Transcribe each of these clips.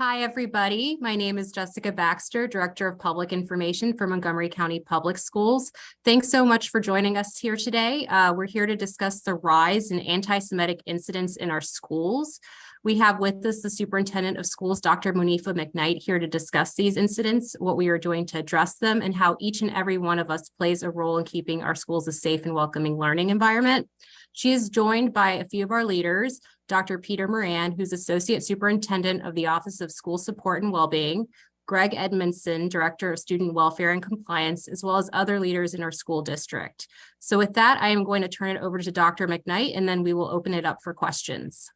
Hi, everybody. My name is Jessica Baxter, Director of Public Information for Montgomery County Public Schools. Thanks so much for joining us here today. We're here to discuss the rise in anti-Semitic incidents in our schools. We have with us the Superintendent of Schools, Dr. Monifa McKnight, here to discuss these incidents, what we are doing to address them, and how each and every one of us plays a role in keeping our schools a safe and welcoming learning environment. She is joined by a few of our leaders, Dr. Peter Moran, who's Associate Superintendent of the Office of School Support and Wellbeing, Greg Edmondson, Director of Student Welfare and Compliance, as well as other leaders in our school district. So with that, I am going to turn it over to Dr. McKnight, and then we will open it up for questions.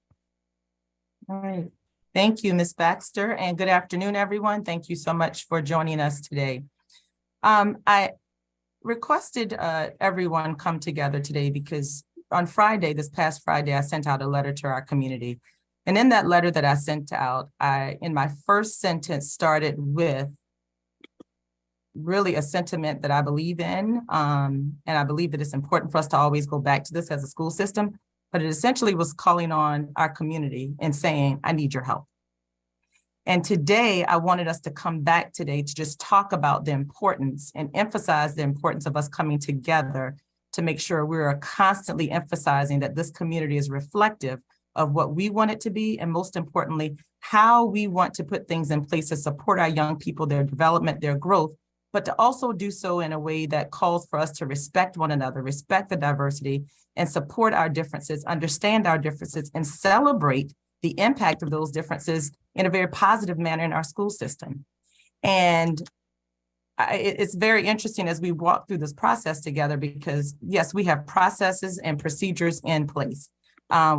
All right. Thank you, Ms. Baxter, and good afternoon, everyone. Thank you so much for joining us today. I requested everyone come together today because on Friday, this past Friday, I sent out a letter to our community. And in that letter that I sent out, in my first sentence, started with really a sentiment that I believe in. And I believe that it's important for us to always go back to this as a school system. But it essentially was calling on our community and saying, I need your help. And today, I wanted us to come back today to just talk about the importance and emphasize the importance of us coming together to make sure we're constantly emphasizing that this community is reflective of what we want it to be, and most importantly, how we want to put things in place to support our young people, their development, their growth, but to also do so in a way that calls for us to respect one another, respect the diversity, and support our differences, understand our differences, and celebrate the impact of those differences in a very positive manner in our school system. And it's very interesting as we walk through this process together because, yes, we have processes and procedures in place.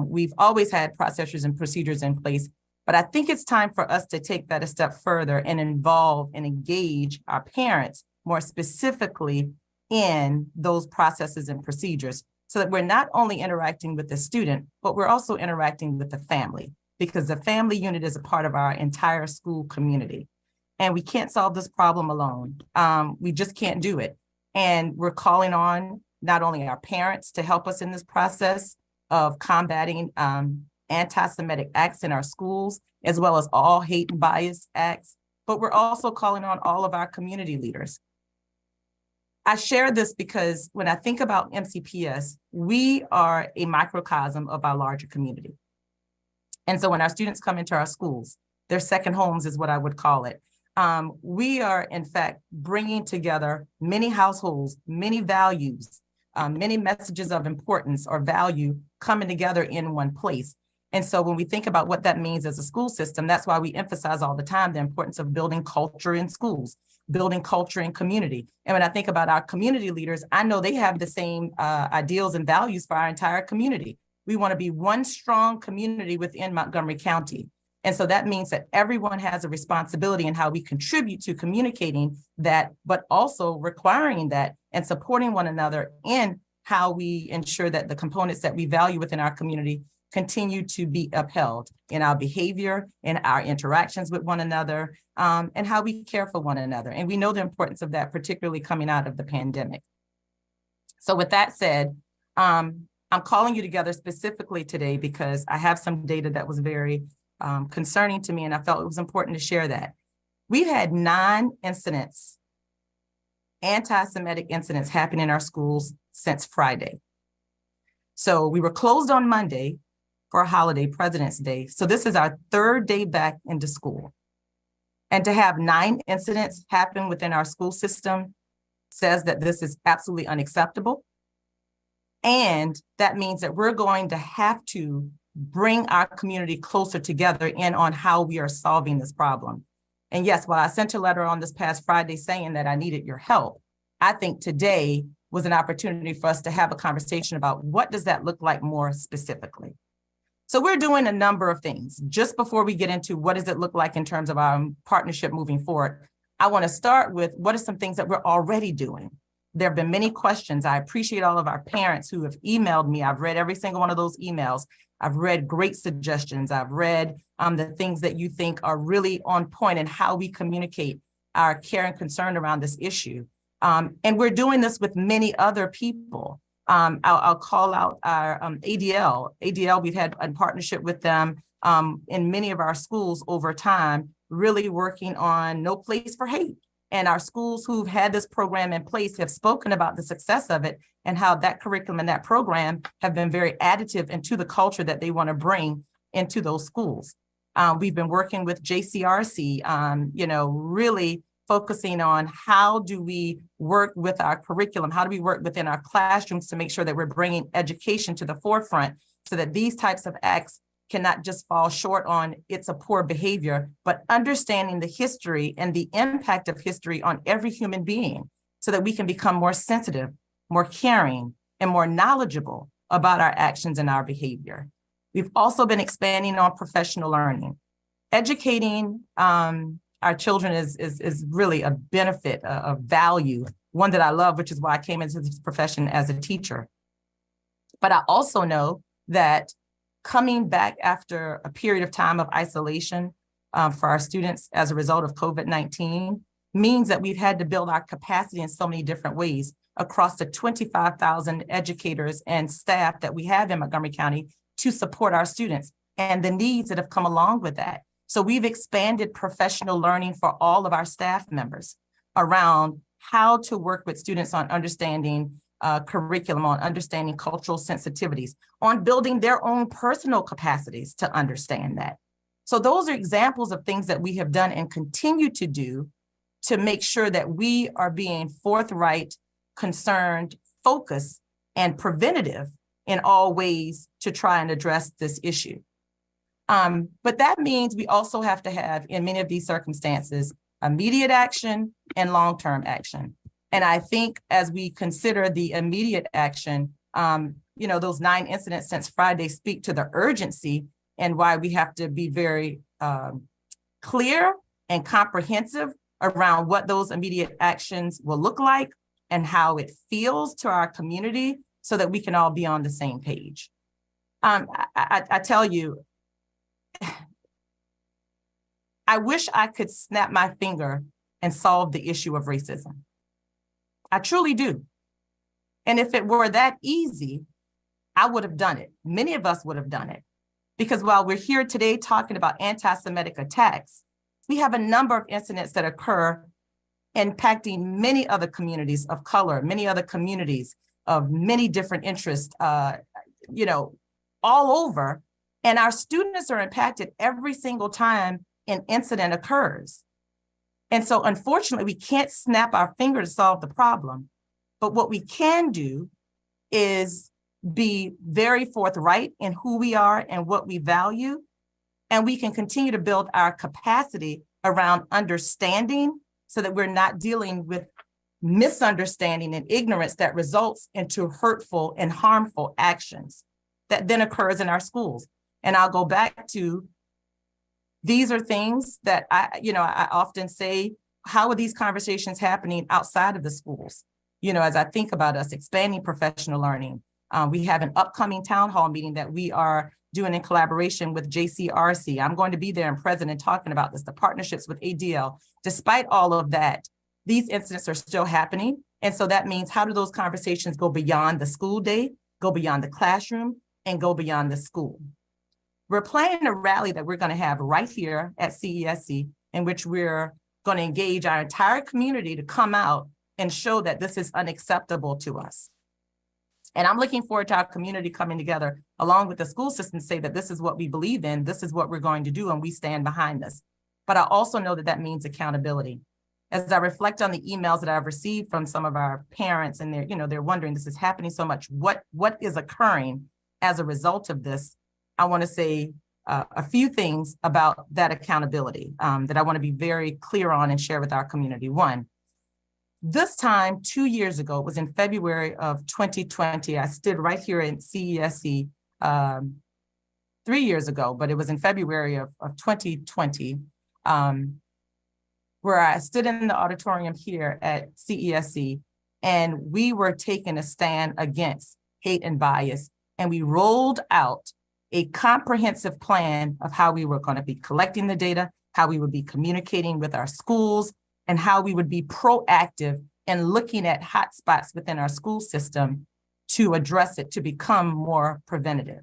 We've always had processes and procedures in place, but I think it's time for us to take that a step further and involve and engage our parents more specifically in those processes and procedures so that we're not only interacting with the student, but we're also interacting with the family, because the family unit is a part of our entire school community. And we can't solve this problem alone. We just can't do it. And we're calling on not only our parents to help us in this process of combating anti-Semitic acts in our schools, as well as all hate and bias acts, but we're also calling on all of our community leaders. I share this because when I think about MCPS, we are a microcosm of our larger community. And so when our students come into our schools, their second homes is what I would call it. We are, in fact, bringing together many households, many values, many messages of importance or value coming together in one place. And so when we think about what that means as a school system, that's why we emphasize all the time the importance of building culture in schools, building culture in community. And when I think about our community leaders, I know they have the same ideals and values for our entire community. We want to be one strong community within Montgomery County. And so that means that everyone has a responsibility in how we contribute to communicating that, but also requiring that and supporting one another in how we ensure that the components that we value within our community continue to be upheld in our behavior, in our interactions with one another, and how we care for one another. And we know the importance of that, particularly coming out of the pandemic. So with that said, I'm calling you together specifically today because I have some data that was very concerning to me, and I felt it was important to share that. We've had 9 incidents, anti-Semitic incidents happen in our schools since Friday. So we were closed on Monday for a holiday, President's Day. So this is our 3rd day back into school. And to have 9 incidents happen within our school system says that this is absolutely unacceptable. And that means that we're going to have to bring our community closer together in on how we are solving this problem. And yes, while I sent a letter on this past Friday saying that I needed your help, I think today was an opportunity for us to have a conversation about what does that look like more specifically. So we're doing a number of things. Just before we get into what does it look like in terms of our partnership moving forward, I want to start with what are some things that we're already doing. There have been many questions. I appreciate all of our parents who have emailed me. I've read every single one of those emails. I've read great suggestions. I've read the things that you think are really on point in how we communicate our care and concern around this issue. And we're doing this with many other people. I'll call out our ADL. ADL, we've had a partnership with them in many of our schools over time really working on No Place for Hate. And our schools who've had this program in place have spoken about the success of it and how that curriculum and that program have been very additive into the culture that they want to bring into those schools. We've been working with JCRC, really focusing on how do we work with our curriculum, how do we work within our classrooms to make sure that we're bringing education to the forefront so that these types of acts cannot just fall short on it's a poor behavior, but understanding the history and the impact of history on every human being so that we can become more sensitive, more caring, and more knowledgeable about our actions and our behavior. We've also been expanding on professional learning. Educating our children is really a benefit, a value, one that I love, which is why I came into this profession as a teacher. But I also know that coming back after a period of time of isolation for our students as a result of COVID-19 means that we've had to build our capacity in so many different ways across the 25,000 educators and staff that we have in Montgomery County to support our students and the needs that have come along with that. So we've expanded professional learning for all of our staff members around how to work with students on understanding curriculum, on understanding cultural sensitivities, on building their own personal capacities to understand that. So those are examples of things that we have done and continue to do to make sure that we are being forthright, concerned, focused, and preventative in all ways to try and address this issue. But that means we also have to have, in many of these circumstances, immediate action and long-term action. And I think as we consider the immediate action, those 9 incidents since Friday speak to the urgency and why we have to be very clear and comprehensive around what those immediate actions will look like and how it feels to our community so that we can all be on the same page. I tell you, I wish I could snap my finger and solve the issue of racism. I truly do. And if it were that easy, I would have done it. Many of us would have done it. Because while we're here today talking about anti-Semitic attacks, we have a number of incidents that occur impacting many other communities of color, many other communities of many different interests, all over. And our students are impacted every single time an incident occurs. And so unfortunately, we can't snap our finger to solve the problem. But what we can do is be very forthright in who we are and what we value. And we can continue to build our capacity around understanding so that we're not dealing with misunderstanding and ignorance that results into hurtful and harmful actions that then occurs in our schools. And I'll go back to, these are things that I often say, how are these conversations happening outside of the schools? As I think about us expanding professional learning, we have an upcoming town hall meeting that we are doing in collaboration with JCRC. I'm going to be there in President talking about this, the partnerships with ADL. Despite all of that, these incidents are still happening. And so that means, how do those conversations go beyond the school day, go beyond the classroom, and go beyond the school? We're planning a rally that we're going to have right here at CESC, in which we're going to engage our entire community to come out and show that this is unacceptable to us. And I'm looking forward to our community coming together along with the school system to say that this is what we believe in, this is what we're going to do, and we stand behind this. But I also know that that means accountability. As I reflect on the emails that I've received from some of our parents, and they're wondering, this is happening so much, what is occurring as a result of this? I want to say a few things about that accountability that I want to be very clear on and share with our community. One, this time 2 years ago, it was in February of 2020. I stood right here in CESC 3 years ago, but it was in February of 2020, where I stood in the auditorium here at CESC, and we were taking a stand against hate and bias, and we rolled out a comprehensive plan of how we were going to be collecting the data, how we would be communicating with our schools, and how we would be proactive in looking at hotspots within our school system to address it, to become more preventative.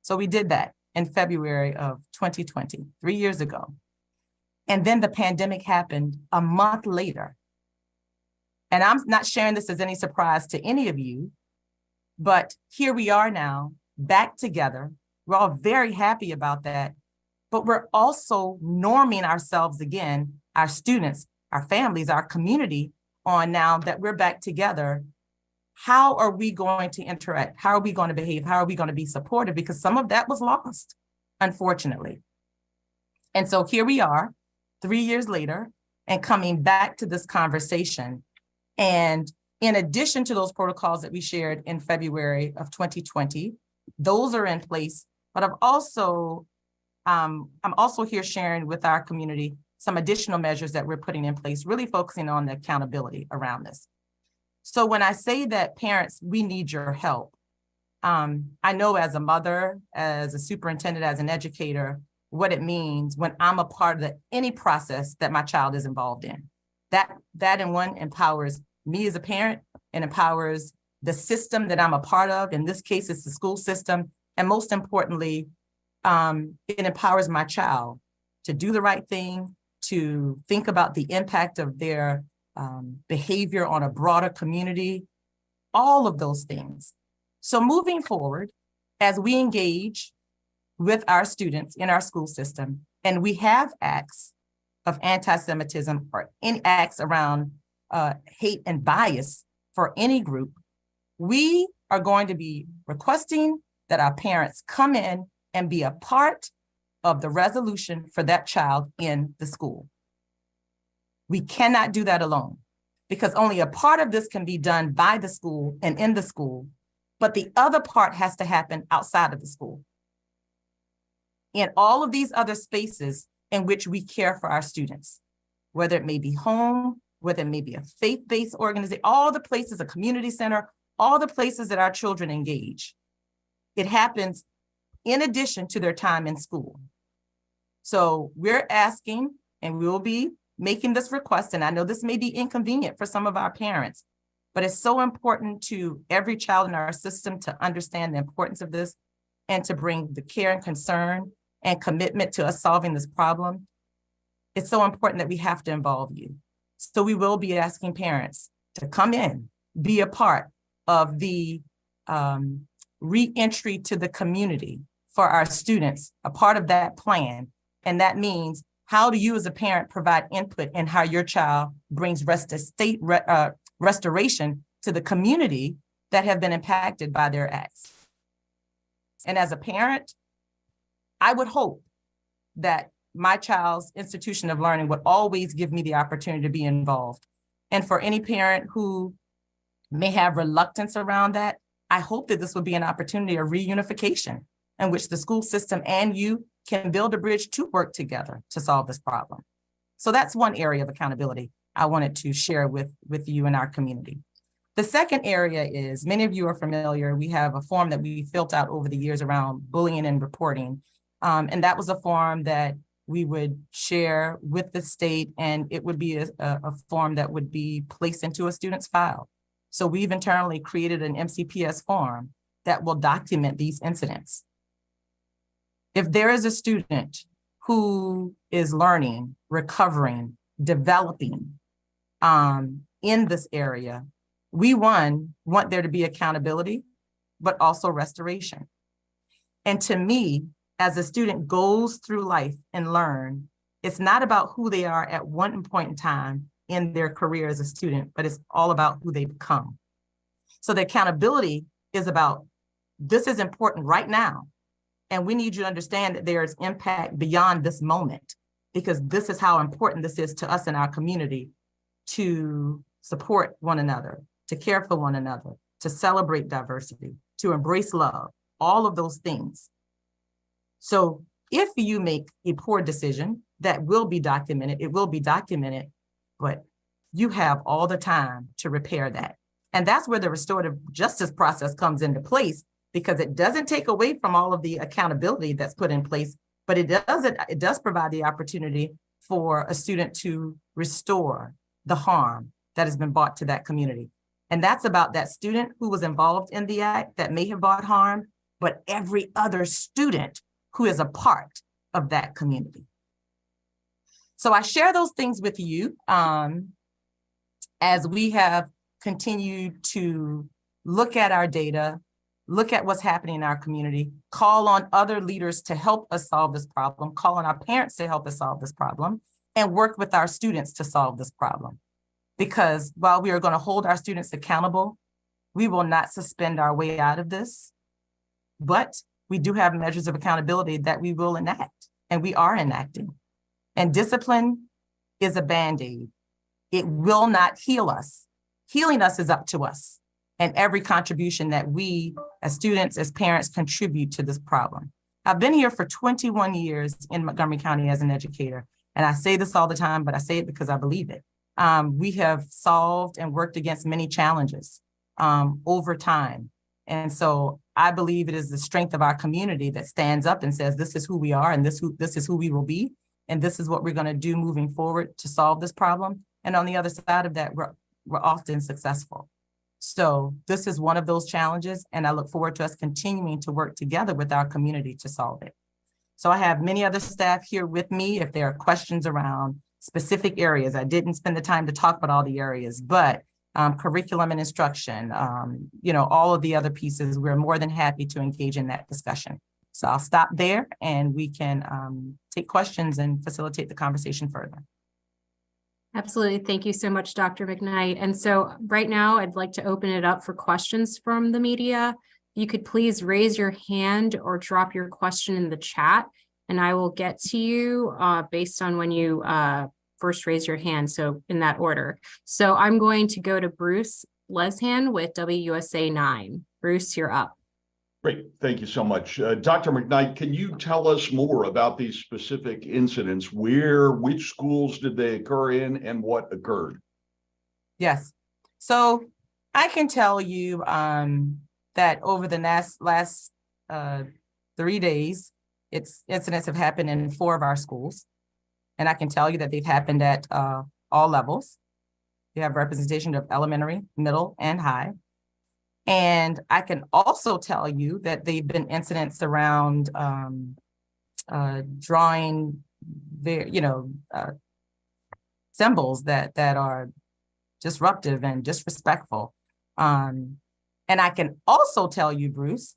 So we did that in February of 2020, 3 years ago. And then the pandemic happened a month later. And I'm not sharing this as any surprise to any of you, but here we are now, back together. We're all very happy about that, but we're also norming ourselves again, our students, our families, our community, on now that we're back together. How are we going to interact? How are we going to behave? How are we going to be supportive? Because some of that was lost, unfortunately. And so here we are, 3 years later, and coming back to this conversation. And in addition to those protocols that we shared in February of 2020, those are in place. But I'm also here sharing with our community some additional measures that we're putting in place, really focusing on the accountability around this. So when I say that parents, we need your help, I know as a mother, as a superintendent, as an educator, what it means when I'm a part of any process that my child is involved in. That in one empowers me as a parent and empowers the system that I'm a part of. In this case, it's the school system. And most importantly, it empowers my child to do the right thing, to think about the impact of their behavior on a broader community, all of those things. So moving forward, as we engage with our students in our school system, and we have acts of anti-Semitism or any acts around hate and bias for any group, we are going to be requesting that our parents come in and be a part of the resolution for that child in the school. We cannot do that alone because only a part of this can be done by the school and in the school, but the other part has to happen outside of the school. In all of these other spaces in which we care for our students, whether it may be home, whether it may be a faith-based organization, all the places, a community center, all the places that our children engage, it happens in addition to their time in school. So we're asking, and we will be making this request, and I know this may be inconvenient for some of our parents, but it's so important to every child in our system to understand the importance of this and to bring the care and concern and commitment to us solving this problem. It's so important that we have to involve you. So we will be asking parents to come in, be a part of the re-entry to the community for our students, a part of that plan. And that means, how do you as a parent provide input in how your child brings restoration to the community that have been impacted by their acts? And as a parent, I would hope that my child's institution of learning would always give me the opportunity to be involved. And for any parent who may have reluctance around that, I hope that this would be an opportunity of reunification in which the school system and you can build a bridge to work together to solve this problem. So that's one area of accountability I wanted to share with you and our community. The second area is, many of you are familiar, we have a form that we filled out over the years around bullying and reporting. And that was a form that we would share with the state, and it would be a form that would be placed into a student's file. So we've internally created an MCPS form that will document these incidents. If there is a student who is learning, recovering, developing in this area, we want there to be accountability, but also restoration. And to me, as a student goes through life and learn, it's not about who they are at one point in time in their career as a student, but it's all about who they become. So the accountability is about, this is important right now. And we need you to understand that there is impact beyond this moment, because this is how important this is to us in our community, to support one another, to care for one another, to celebrate diversity, to embrace love, all of those things. So if you make a poor decision, that will be documented, it will be documented, but you have all the time to repair that. And that's where the restorative justice process comes into place, because it doesn't take away from all of the accountability that's put in place, but it does provide the opportunity for a student to restore the harm that has been brought to that community. And that's about that student who was involved in the act that may have brought harm, but every other student who is a part of that community. So I share those things with you as we have continued to look at our data, look at what's happening in our community, call on other leaders to help us solve this problem, call on our parents to help us solve this problem, and work with our students to solve this problem. Because while we are going to hold our students accountable, we will not suspend our way out of this. But we do have measures of accountability that we will enact, and we are enacting. And discipline is a Band-Aid. It will not heal us. Healing us is up to us, and every contribution that we as students, as parents, contribute to this problem. I've been here for 21 years in Montgomery County as an educator, and I say this all the time, but I say it because I believe it. We have solved and worked against many challenges over time. And so I believe it is the strength of our community that stands up and says, this is who we are, and this is who we will be, and this is what we're going to do moving forward to solve this problem. And on the other side of that, we're often successful. So this is one of those challenges, and I look forward to us continuing to work together with our community to solve it. So I have many other staff here with me if there are questions around specific areas. I didn't spend the time to talk about all the areas, but curriculum and instruction, all of the other pieces, we're more than happy to engage in that discussion. So I'll stop there and we can take questions and facilitate the conversation further. Absolutely. Thank you so much, Dr. McKnight. And so right now, I'd like to open it up for questions from the media. You could please raise your hand or drop your question in the chat, and I will get to you based on when you first raise your hand, so in that order. So I'm going to go to Bruce Leshan with WUSA 9. Bruce, you're up. Great. Thank you so much. Dr. McKnight, can you tell us more about these specific incidents? Which schools did they occur in, and what occurred? Yes. So I can tell you that over the last 3 days, incidents have happened in 4 of our schools. And I can tell you that they've happened at all levels. You have representation of elementary, middle, and high. And I can also tell you that they've been incidents around drawing symbols that are disruptive and disrespectful. And I can also tell you, Bruce,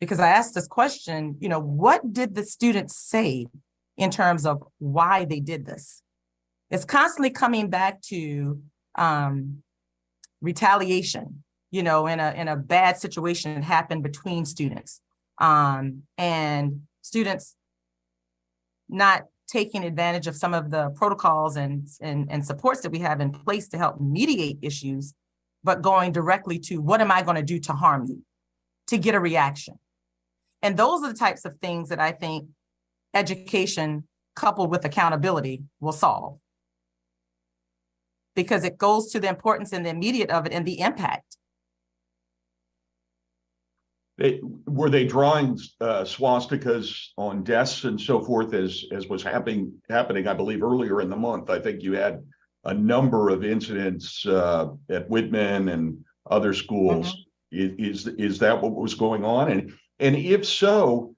because I asked this question, what did the students say in terms of why they did this? It's constantly coming back to retaliation, in a bad situation that happened between students, and students not taking advantage of some of the protocols and supports that we have in place to help mediate issues, but going directly to what am I going to do to harm you, to get a reaction. And those are the types of things that I think education coupled with accountability will solve, because it goes to the importance and the immediate of it and the impact. Were they drawing swastikas on desks and so forth, as was happening, I believe, earlier in the month? I think you had a number of incidents at Whitman and other schools. Mm-hmm. Is that what was going on? And if so,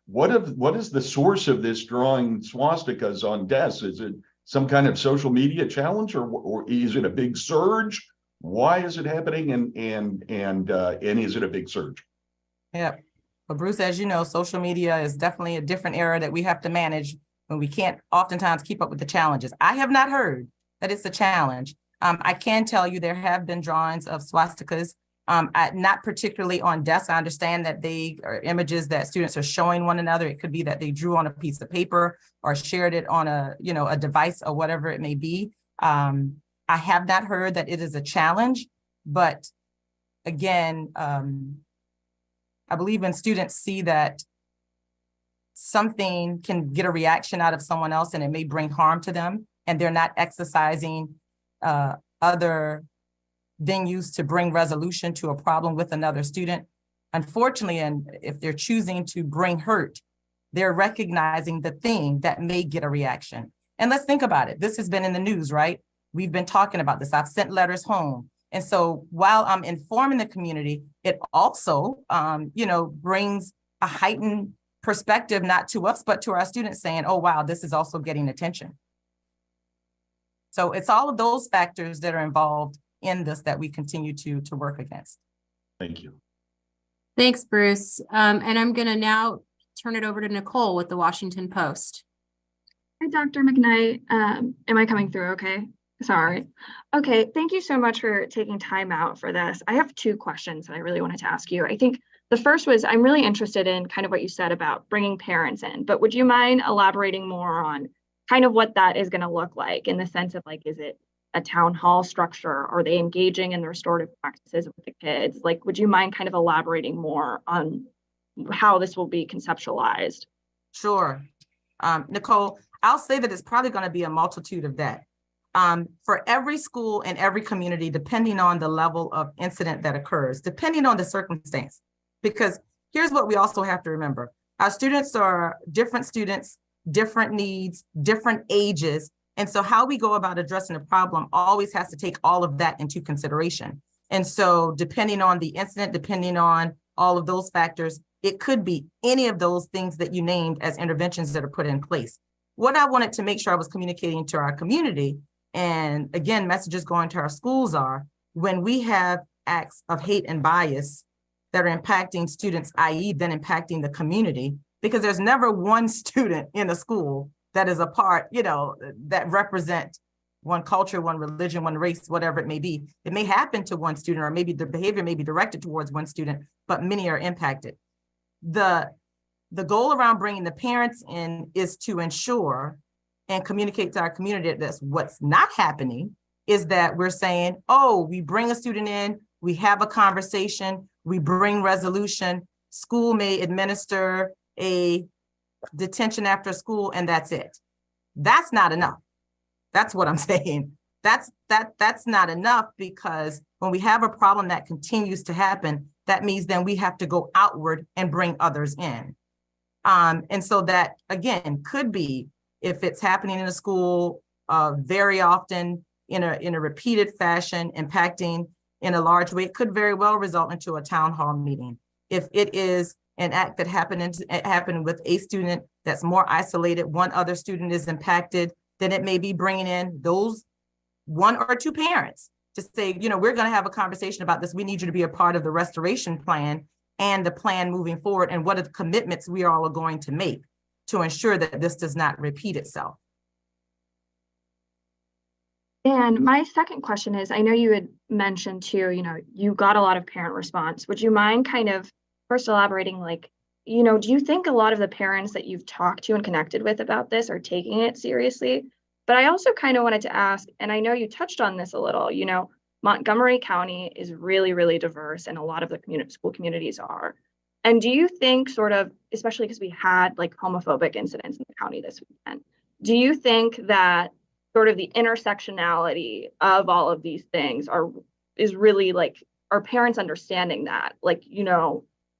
what is the source of this drawing swastikas on desks? Is it some kind of social media challenge, or is it a big surge? Why is it happening, and is it a big surge? Yeah, but Bruce, as you know, social media is definitely a different era that we have to manage when we can't oftentimes keep up with the challenges. I have not heard that it's a challenge. I can tell you there have been drawings of swastikas, not particularly on desks. I understand that they are images that students are showing one another. It could be that they drew on a piece of paper or shared it on a device or whatever it may be. I have not heard that it is a challenge, but again, I believe when students see that something can get a reaction out of someone else and it may bring harm to them, and they're not exercising other venues to bring resolution to a problem with another student, unfortunately, and if they're choosing to bring hurt, they're recognizing the thing that may get a reaction. And let's think about it. This has been in the news, right? We've been talking about this. I've sent letters home. And so while I'm informing the community, it also, brings a heightened perspective, not to us, but to our students saying, oh, wow, this is also getting attention. So it's all of those factors that are involved in this that we continue to work against. Thank you. Thanks, Bruce. And I'm going to now turn it over to Nicole with the Washington Post. Hi, Dr. McKnight. Am I coming through okay? Sorry. Okay, thank you so much for taking time out for this. I have two questions that I really wanted to ask you. I think the first was, I'm really interested in kind of what you said about bringing parents in, but would you mind elaborating more on kind of what that is going to look like, in the sense of like, is it a town hall structure? Are they engaging in the restorative practices with the kids? Like, would you mind kind of elaborating more on how this will be conceptualized? Sure. Nicole, I'll say that it's probably going to be a multitude of that. For every school and every community, depending on the level of incident that occurs, depending on the circumstance, because here's what we also have to remember. Our students are different students, different needs, different ages. And so how we go about addressing the problem always has to take all of that into consideration. And so depending on the incident, depending on all of those factors, it could be any of those things that you named as interventions that are put in place. What I wanted to make sure I was communicating to our community, and again, messages going to our schools, are when we have acts of hate and bias that are impacting students, i.e. then impacting the community, because there's never one student in a school that is a part, that represent one culture, one religion, one race, whatever it may be. It may happen to one student, or maybe the behavior may be directed towards one student, but many are impacted. The goal around bringing the parents in is to ensure and communicate to our community that that's what's not happening, is that we're saying, oh, we bring a student in, we have a conversation, we bring resolution, school may administer a detention after school, and that's it. That's not enough. That's what I'm saying. That's not enough, because when we have a problem that continues to happen, that means then we have to go outward and bring others in. And so that, again, could be, if it's happening in a school very often in a repeated fashion, impacting in a large way, it could very well result into a town hall meeting. If it is an act that happened with a student that's more isolated, one other student is impacted, then it may be bringing in those one or two parents to say, we're going to have a conversation about this. We need you to be a part of the restoration plan and the plan moving forward, and what are the commitments we all are going to make to ensure that this does not repeat itself. And my second question is, I know you had mentioned too, you got a lot of parent response. Would you mind kind of first elaborating, like, do you think a lot of the parents that you've talked to and connected with about this are taking it seriously? But I also kind of wanted to ask, and I know you touched on this a little, Montgomery County is really, really diverse, and a lot of the school communities are. And do you think, sort of, especially because we had like homophobic incidents in the county this weekend, do you think that sort of the intersectionality of all of these things is really, like, are parents understanding that? Like,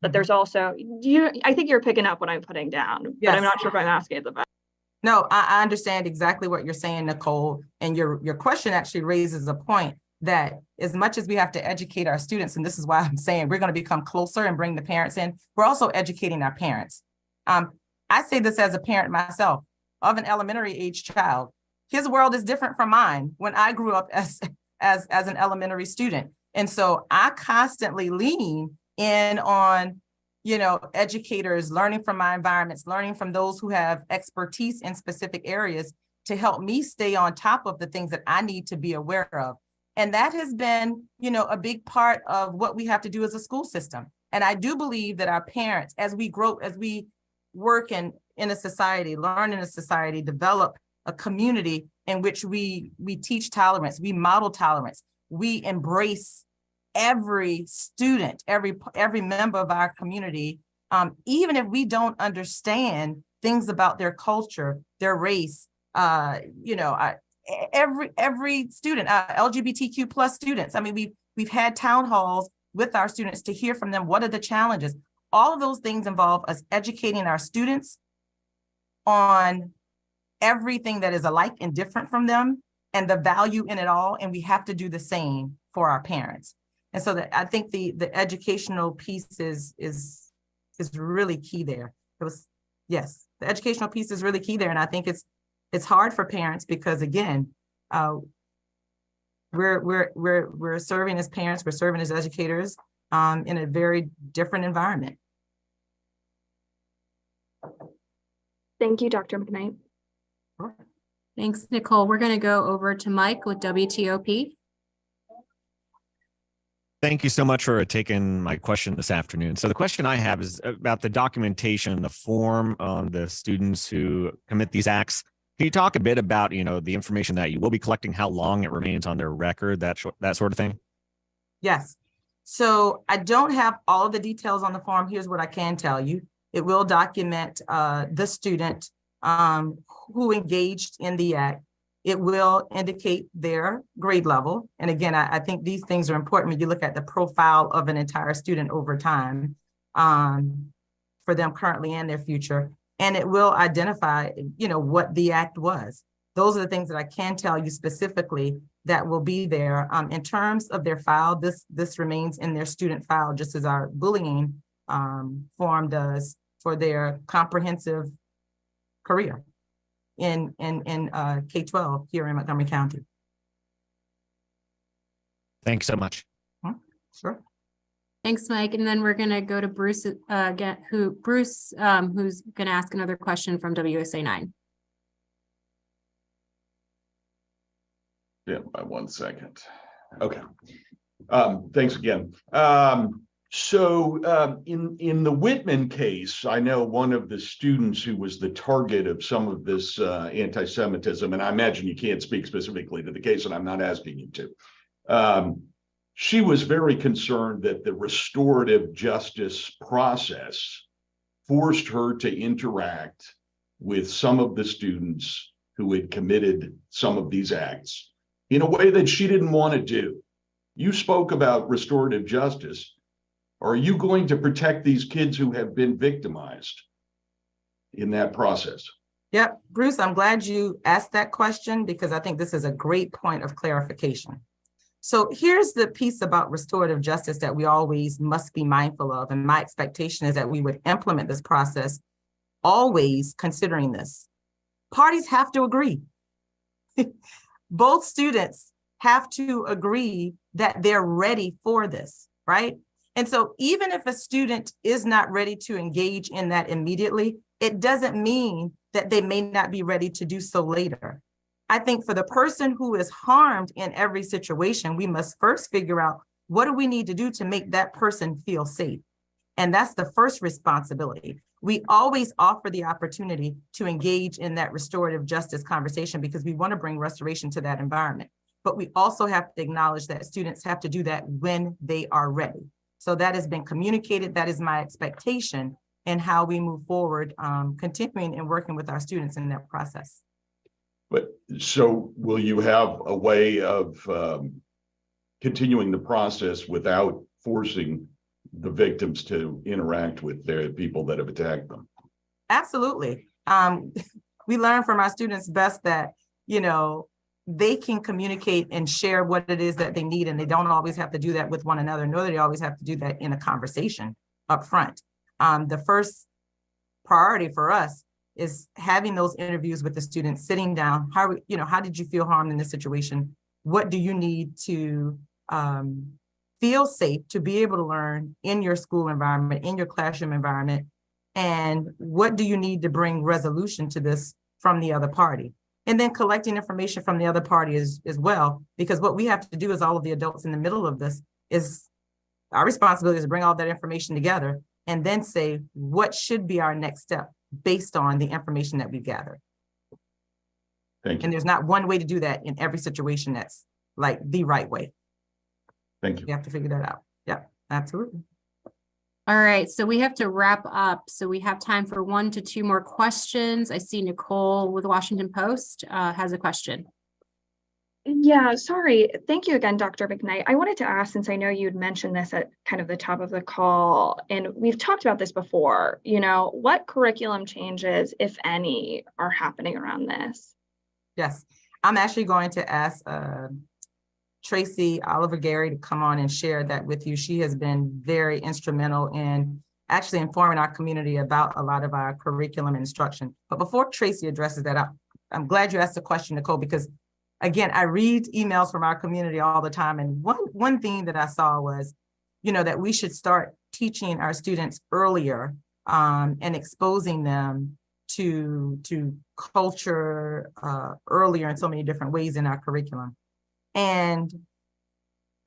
that there's also, I think you're picking up what I'm putting down, yes. But I'm not sure if I'm asking it the best. No, I understand exactly what you're saying, Nicole. And your question actually raises a point that as much as we have to educate our students, and this is why I'm saying we're going to become closer and bring the parents in, we're also educating our parents. I say this as a parent myself of an elementary age child. His world is different from mine when I grew up as an elementary student. And so I constantly lean in on, educators, learning from my environments, learning from those who have expertise in specific areas to help me stay on top of the things that I need to be aware of. And that has been, a big part of what we have to do as a school system. And I do believe that our parents, as we grow, as we work in a society, learn in a society, develop a community in which we teach tolerance, we model tolerance, we embrace every student, every member of our community, even if we don't understand things about their culture, their race, every student, LGBTQ plus students. I mean, we've had town halls with our students to hear from them. What are the challenges? All of those things involve us educating our students on everything that is alike and different from them and the value in it all. And we have to do the same for our parents. And so that I think the educational piece is really key there. It was Yes, the educational piece is really key there. And I think it's hard for parents because, again, we're serving as parents, we're serving as educators in a very different environment. Thank you, Dr. McKnight. Thanks, Nicole. We're going to go over to Mike with WTOP. Thank you so much for taking my question this afternoon. So the question I have is about the documentation, the form on the students who commit these acts. Can you talk a bit about, the information that you will be collecting, how long it remains on their record, that sort of thing? Yes. So I don't have all of the details on the form. Here's what I can tell you. It will document the student who engaged in the act. It will indicate their grade level. And again, I think these things are important when you look at the profile of an entire student over time for them currently and their future. And it will identify, what the act was. Those are the things that I can tell you specifically that will be there. In terms of their file, this remains in their student file, just as our bullying form does for their comprehensive career in K-12 here in Montgomery County. Thanks so much. Sure. Thanks, Mike. And then we're going to go to Bruce again, who's going to ask another question from WSA 9. Yeah, by 1 second. Okay. Thanks again. So in the Whitman case, I know one of the students who was the target of some of this anti-Semitism, and I imagine you can't speak specifically to the case, and I'm not asking you to. She was very concerned that the restorative justice process forced her to interact with some of the students who had committed some of these acts in a way that she didn't want to do. You spoke about restorative justice. Are you going to protect these kids who have been victimized in that process? Yep, Bruce, I'm glad you asked that question because I think this is a great point of clarification. So here's the piece about restorative justice that we always must be mindful of. And my expectation is that we would implement this process always considering this. Parties have to agree. Both students have to agree that they're ready for this, right? And so even if a student is not ready to engage in that immediately, it doesn't mean that they may not be ready to do so later. I think for the person who is harmed in every situation, we must first figure out what do we need to do to make that person feel safe. And that's the first responsibility. We always offer the opportunity to engage in that restorative justice conversation because we want to bring restoration to that environment. But we also have to acknowledge that students have to do that when they are ready. So that has been communicated. That is my expectation in how we move forward, continuing and working with our students in that process. But so will you have a way of continuing the process without forcing the victims to interact with their people that have attacked them? Absolutely. We learn from our students best that, they can communicate and share what it is that they need, and they don't always have to do that with one another, nor do they always have to do that in a conversation up front. The first priority for us is having those interviews with the students, sitting down. How did you feel harmed in this situation? What do you need to feel safe to be able to learn in your school environment, in your classroom environment? And what do you need to bring resolution to this from the other party? And then collecting information from the other party as well, because what we have to do as all of the adults in the middle of this is our responsibility is to bring all that information together and then say, what should be our next step based on the information that we gathered. Thank you. And there's not one way to do that in every situation that's like the right way. Thank you. You have to figure that out. Yeah, absolutely. All right, so we have to wrap up. So we have time for 1 to 2 more questions. I see Nicole with the Washington Post has a question. Yeah, sorry. Thank you again, Dr. McKnight. I wanted to ask, since I know you'd mentioned this at kind of the top of the call, and we've talked about this before, what curriculum changes, if any, are happening around this? Yes, I'm actually going to ask Tracy Oliver Gary to come on and share that with you. She has been very instrumental in actually informing our community about a lot of our curriculum instruction. But before Tracy addresses that, I'm glad you asked the question, Nicole, because again, I read emails from our community all the time. And one thing that I saw was, that we should start teaching our students earlier and exposing them to culture earlier in so many different ways in our curriculum. And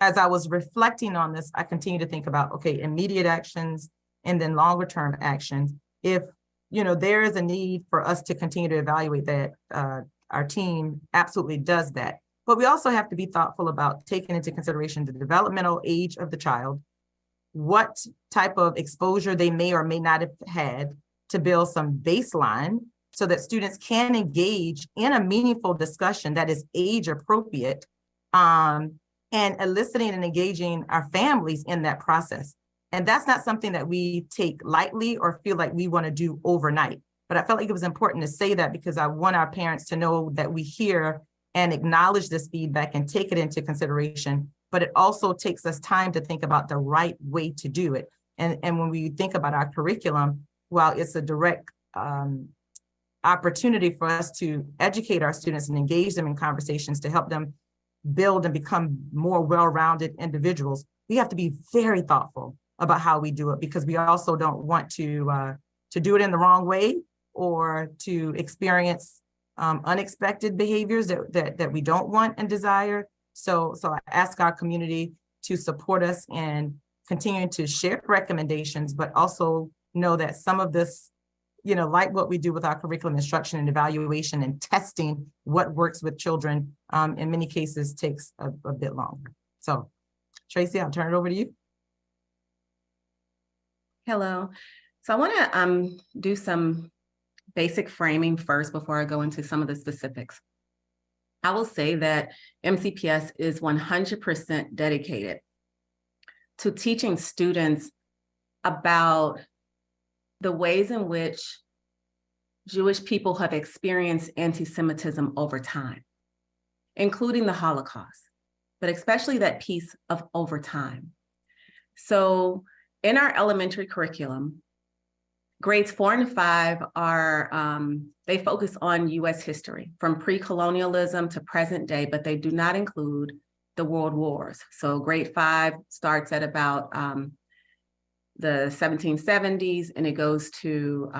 as I was reflecting on this, I continue to think about, okay, immediate actions and then longer term actions. If, there is a need for us to continue to evaluate that, our team absolutely does that. But we also have to be thoughtful about taking into consideration the developmental age of the child, what type of exposure they may or may not have had, to build some baseline so that students can engage in a meaningful discussion that is age appropriate, and eliciting and engaging our families in that process. And that's not something that we take lightly or feel like we want to do overnight. But I felt like it was important to say that because I want our parents to know that we hear and acknowledge this feedback and take it into consideration. But it also takes us time to think about the right way to do it. And when we think about our curriculum, while it's a direct opportunity for us to educate our students and engage them in conversations to help them build and become more well-rounded individuals, we have to be very thoughtful about how we do it, because we also don't want to do it in the wrong way or to experience unexpected behaviors that we don't want and desire. So I ask our community to support us in continuing to share recommendations, but also know that some of this, like what we do with our curriculum instruction and evaluation and testing what works with children, in many cases takes a bit longer. So Tracy, I'll turn it over to you. Hello. So I want to do some basic framing first before I go into some of the specifics. I will say that MCPS is 100% dedicated to teaching students about the ways in which Jewish people have experienced anti-Semitism over time, including the Holocaust, but especially that piece of over time. So in our elementary curriculum, grades 4 and 5 are, they focus on US history from pre-colonialism to present day, but they do not include the world wars. So grade 5 starts at about the 1770s and it goes to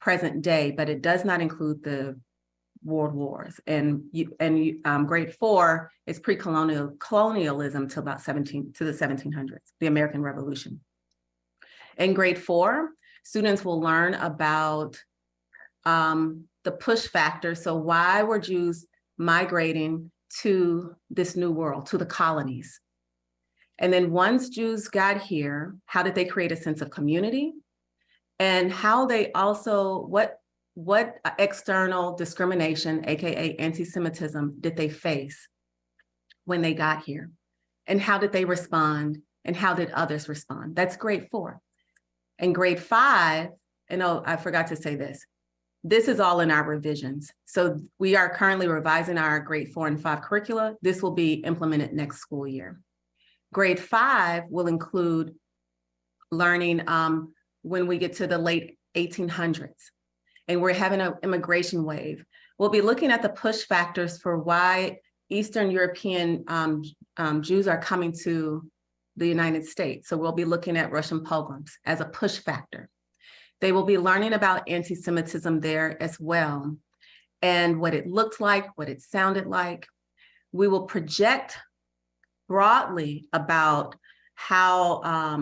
present day, but it does not include the world wars. And grade 4 is colonialism to about the 1700s, the American Revolution. In grade 4, students will learn about the push factor. So why were Jews migrating to this new world, to the colonies? And then once Jews got here, how did they create a sense of community? And how they also, what external discrimination, AKA anti-Semitism, did they face when they got here? And how did they respond? And how did others respond? That's grade 4. And grade 5, and oh, I forgot to say this. This is all in our revisions. So we are currently revising our grade 4 and 5 curricula. This will be implemented next school year. Grade 5 will include learning when we get to the late 1800s and we're having an immigration wave. We'll be looking at the push factors for why Eastern European Jews are coming to the United States. So we'll be looking at Russian pogroms as a push factor. They will be learning about anti-Semitism there as well, and what it looked like, what it sounded like. We will project broadly about how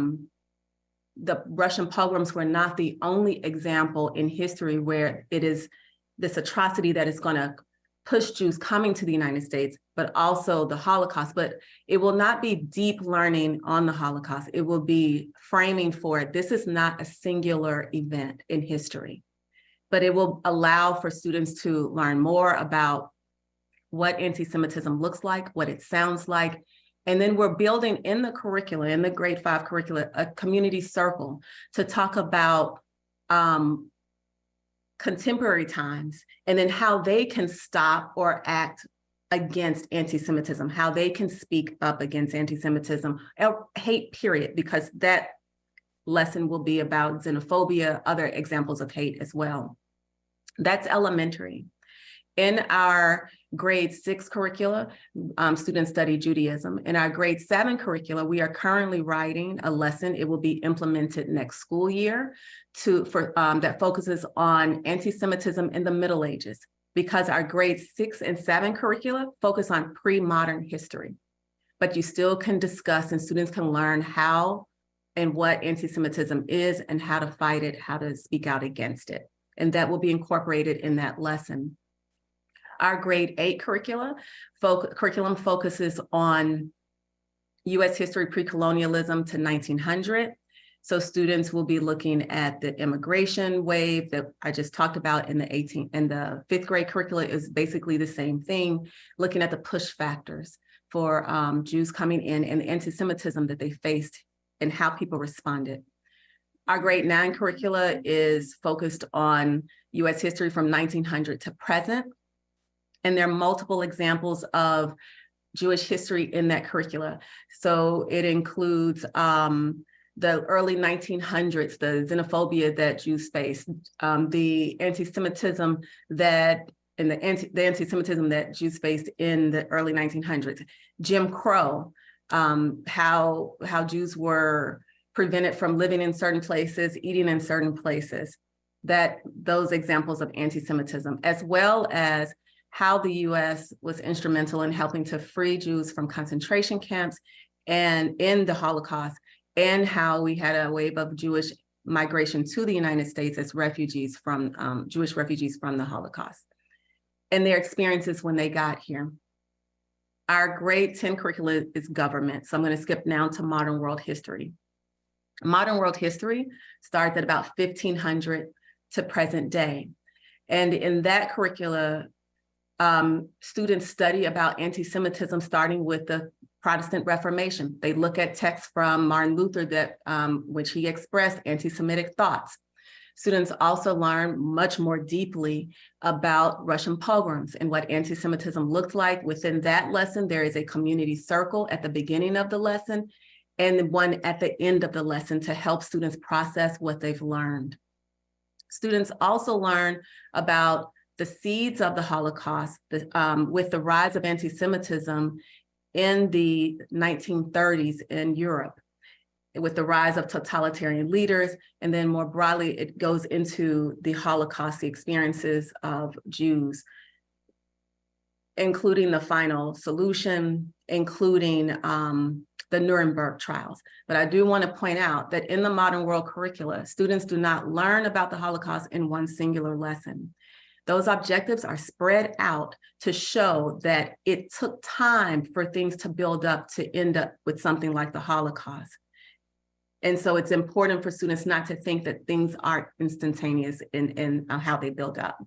the Russian pogroms were not the only example in history where it is this atrocity that is going to push Jews coming to the United States, but also the Holocaust. But it will not be deep learning on the Holocaust. It will be framing for it. This is not a singular event in history, but it will allow for students to learn more about what anti-Semitism looks like, what it sounds like. And then we're building in the curricula, in the grade 5 curricula, a community circle to talk about contemporary times, and then how they can stop or act against anti-Semitism, how they can speak up against anti-Semitism, or hate, period, because that lesson will be about xenophobia, other examples of hate as well. That's elementary. In our grade 6 curricula, students study Judaism. In our grade 7 curricula, we are currently writing a lesson. It will be implemented next school year that focuses on anti-Semitism in the Middle Ages, because our grade 6 and 7 curricula focus on pre-modern history. But you still can discuss and students can learn how and what anti-Semitism is and how to fight it, how to speak out against it. And that will be incorporated in that lesson. Our grade 8 curriculum focuses on U.S. history pre-colonialism to 1900. So students will be looking at the immigration wave that I just talked about in the 5th grade curricula is basically the same thing, looking at the push factors for Jews coming in and the anti-Semitism that they faced and how people responded. Our grade 9 curricula is focused on U.S. history from 1900 to present. And there are multiple examples of Jewish history in that curricula. So it includes the early 1900s, the xenophobia that Jews faced, the anti-Semitism the anti-Semitism that Jews faced in the early 1900s, Jim Crow, how Jews were prevented from living in certain places, eating in certain places, those examples of anti-Semitism, as well as how the U.S. was instrumental in helping to free Jews from concentration camps and in the Holocaust, and how we had a wave of Jewish migration to the United States as refugees from Jewish refugees from the Holocaust, and their experiences when they got here. Our grade 10 curriculum is government. So I'm going to skip now to modern world history. Modern world history starts at about 1500 to present day. And in that curricula, students study about anti-Semitism starting with the Protestant Reformation. They look at texts from Martin Luther which he expressed anti-Semitic thoughts. Students also learn much more deeply about Russian pogroms and what anti-Semitism looked like. Within that lesson, there is a community circle at the beginning of the lesson and one at the end of the lesson to help students process what they've learned. Students also learn about the seeds of the Holocaust with the rise of anti-Semitism in the 1930s in Europe, with the rise of totalitarian leaders, and then more broadly, it goes into the Holocaust, the experiences of Jews, including the final solution, including the Nuremberg trials. But I do want to point out that in the modern world curricula, students do not learn about the Holocaust in one singular lesson. Those objectives are spread out to show that it took time for things to build up to end up with something like the Holocaust. And so it's important for students not to think that things are instantaneous in how they build up.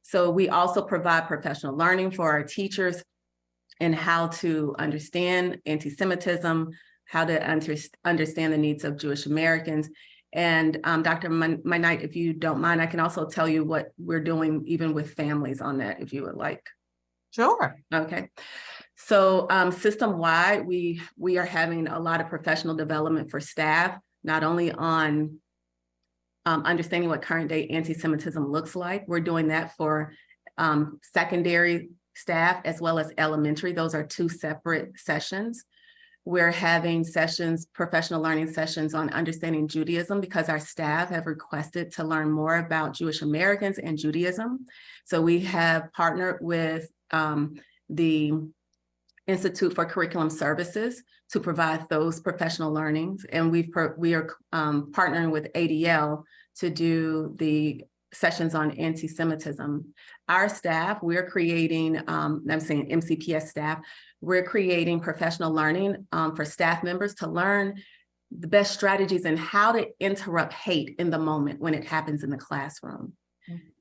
So we also provide professional learning for our teachers in how to understand anti-Semitism, how to understand the needs of Jewish Americans. And Dr. McKnight, if you don't mind, I can also tell you what we're doing even with families on that, if you would like. Sure. Okay. So system-wide, we are having a lot of professional development for staff, not only on understanding what current day anti-Semitism looks like. We're doing that for secondary staff as well as elementary. Those are two separate sessions. We're having sessions, professional learning sessions on understanding Judaism because our staff have requested to learn more about Jewish Americans and Judaism. So we have partnered with the Institute for Curriculum Services to provide those professional learnings. And we are partnering with ADL to do the sessions on anti-Semitism. Our staff, we're creating, I'm saying MCPS staff, we're creating professional learning for staff members to learn the best strategies and how to interrupt hate in the moment when it happens in the classroom.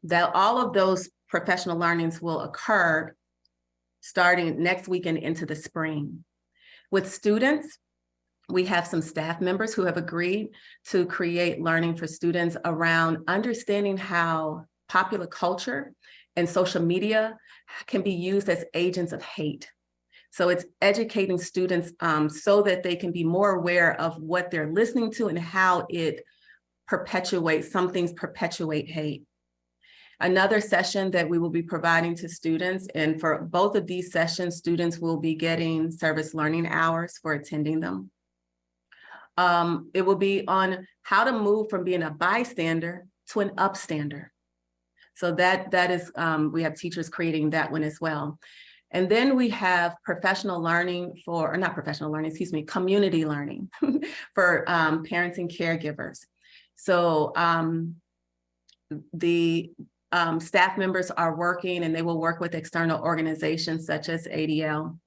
That all of those professional learnings will occur starting next week and into the spring. With students, we have some staff members who have agreed to create learning for students around understanding how popular culture and social media can be used as agents of hate. So it's educating students so that they can be more aware of what they're listening to and how it perpetuates, some things perpetuate hate. Another session that we will be providing to students, and for both of these sessions, students will be getting service learning hours for attending them. It will be on how to move from being a bystander to an upstander. So that is, we have teachers creating that one as well. And then we have professional learning for, or not professional learning, excuse me, community learning for parents and caregivers. So the staff members are working, and they will work with external organizations such as ADL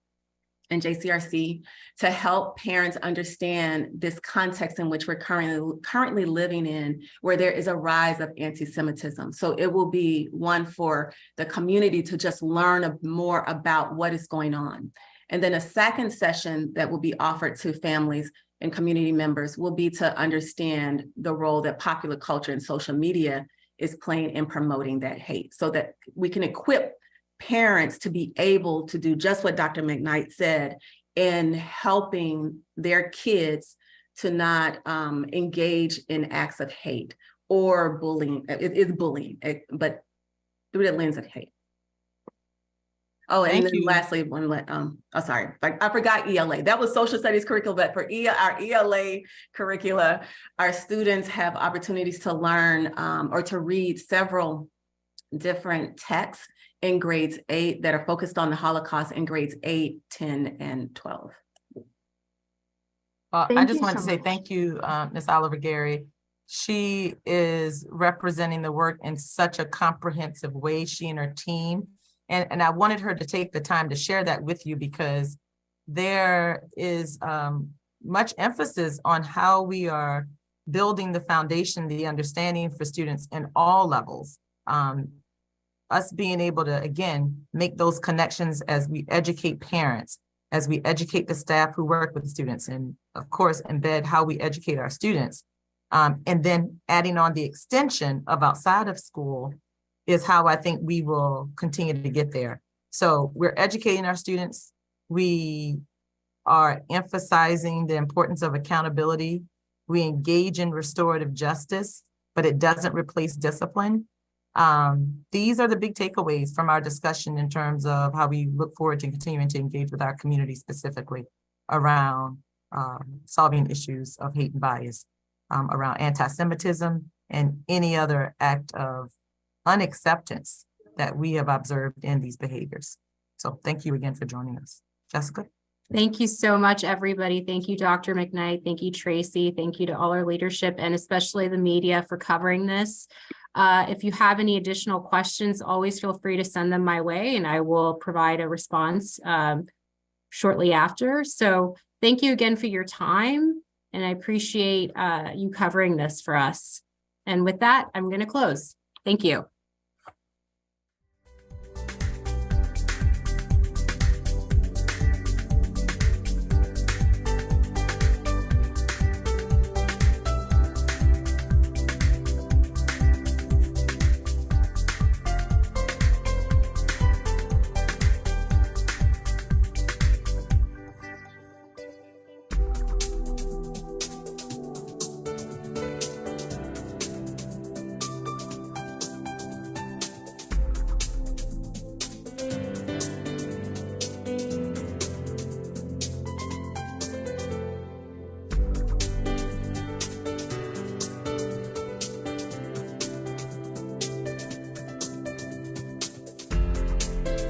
and JCRC to help parents understand this context in which we're currently living in, where there is a rise of anti-Semitism. So it will be one for the community to just learn more about what is going on. And then a second session that will be offered to families and community members will be to understand the role that popular culture and social media is playing in promoting that hate, so that we can equip parents to be able to do just what Dr. McKnight said in helping their kids to not engage in acts of hate or bullying. It is bullying, but through the lens of hate. Oh, and then lastly, sorry, I forgot ELA. That was social studies curriculum, but for our ELA curricula, our students have opportunities to learn or to read several different texts in grades 8 that are focused on the Holocaust in grades 8, 10, and 12. I just want to say thank you, Ms. Oliver Gary. She is representing the work in such a comprehensive way, she and her team. And I wanted her to take the time to share that with you, because there is much emphasis on how we are building the foundation, the understanding for students in all levels. Us being able to, again, make those connections as we educate parents, as we educate the staff who work with the students, and of course, embed how we educate our students. And then adding on the extension of outside of school is how I think we will continue to get there. So we're educating our students. We are emphasizing the importance of accountability. We engage in restorative justice, but it doesn't replace discipline. These are the big takeaways from our discussion in terms of how we look forward to continuing to engage with our community, specifically around solving issues of hate and bias, around anti-Semitism and any other act of unacceptance that we have observed in these behaviors. So thank you again for joining us. Jessica? Thank you so much, everybody. Thank you, Dr. McKnight. Thank you, Tracy. Thank you to all our leadership and especially the media for covering this. If you have any additional questions, always feel free to send them my way and I will provide a response shortly after. So thank you again for your time, and I appreciate you covering this for us. And with that, I'm going to close. Thank you.